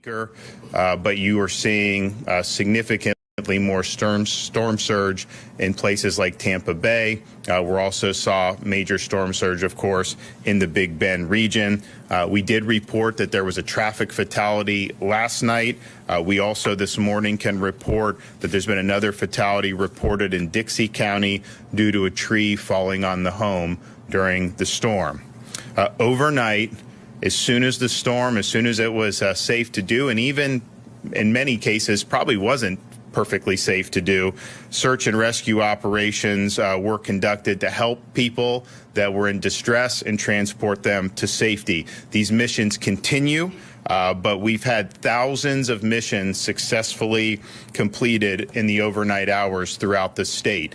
Baker, but you are seeing significantly more storm surge in places like Tampa Bay. We also saw major storm surge, of course, in the Big Bend region. We did report that there was a traffic fatality last night. We also this morning can report that there's been another fatality reported in Dixie County due to a tree falling on the home during the storm. Overnight, as soon as it was safe to do, and even in many cases probably wasn't perfectly safe to do, search and rescue operations were conducted to help people that were in distress and transport them to safety. These missions continue, but we've had thousands of missions successfully completed in the overnight hours throughout the state.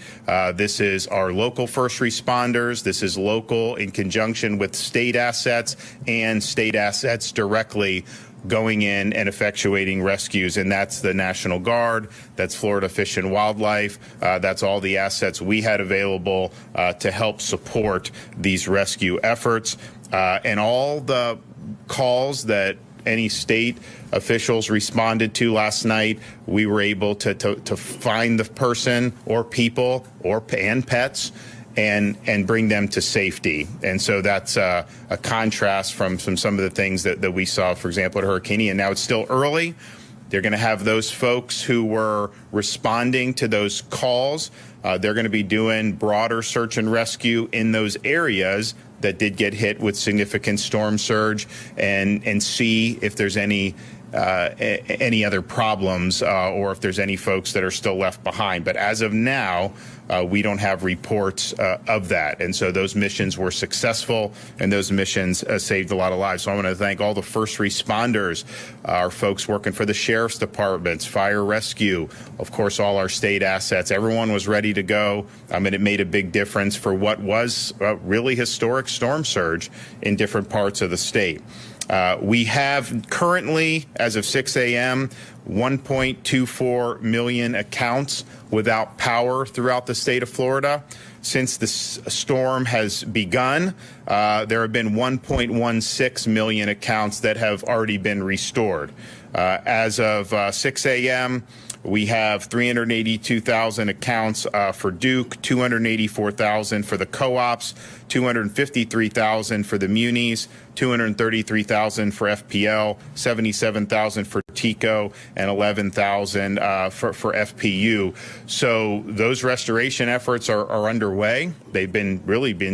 This is our local first responders. This is local in conjunction with state assets and state assets directly going in and effectuating rescues, and that's the National Guard, that's Florida Fish and Wildlife, that's all the assets we had available to help support these rescue efforts. And all the calls that any state officials responded to last night, we were able to find the person or people and pets and bring them to safety. And so that's a contrast from some of the things that we saw, for example, at Hurricane Ian. Now, it's still early. They're going to have those folks who were responding to those calls. They're going to be doing broader search and rescue in those areas that did get hit with significant storm surge and see if there's any other problems or if there's any folks that are still left behind. But as of now, we don't have reports of that. And so those missions were successful, and those missions saved a lot of lives. So I want to thank all the first responders, our folks working for the sheriff's departments, fire rescue, of course, all our state assets. Everyone was ready to go. And it made a big difference for what was a really historic storm surge in different parts of the state. We have currently, as of 6 a.m., 1.24 million accounts without power throughout the state of Florida. Since the storm has begun, there have been 1.16 million accounts that have already been restored. As of 6 a.m., we have 382,000 accounts for Duke, 284,000 for the co-ops, 253,000 for the munis, 233,000 for FPL, 77,000 for TICO, and 11,000 for FPU. So those restoration efforts are underway. They've been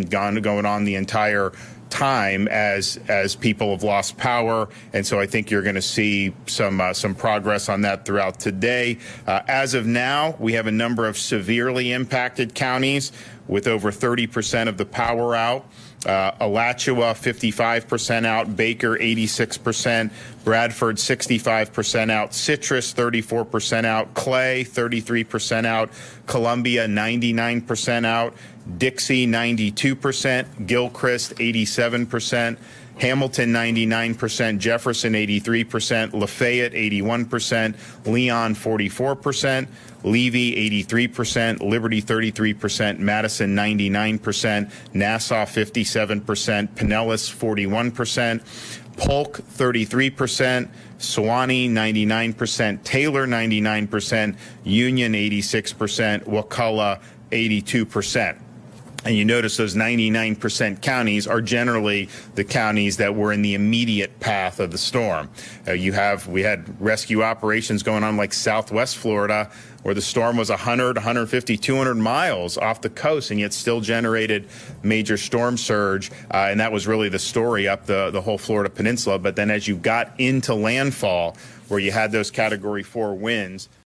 going on the entire time as people have lost power, and so I think you're going to see some progress on that throughout today. As of now, we have a number of severely impacted counties with over 30% of the power out. Alachua 55% out, Baker 86%, Bradford 65% out, Citrus 34% out, Clay 33% out, Columbia 99% out, Dixie 92%, Gilchrist 87%, Hamilton 99%, Jefferson 83%, Lafayette 81%, Leon 44%, Levy 83%, Liberty 33%, Madison 99%, Nassau 57%, Pinellas 41%, Polk 33%, Sewanee 99%, Taylor 99%, Union 86%, Wakulla 82%. And you notice those 99% counties are generally the counties that were in the immediate path of the storm. We had rescue operations going on like Southwest Florida, where the storm was 100, 150, 200 miles off the coast, and yet still generated major storm surge. And that was really the story up the whole Florida peninsula. But then as you got into landfall, where you had those Category 4 winds,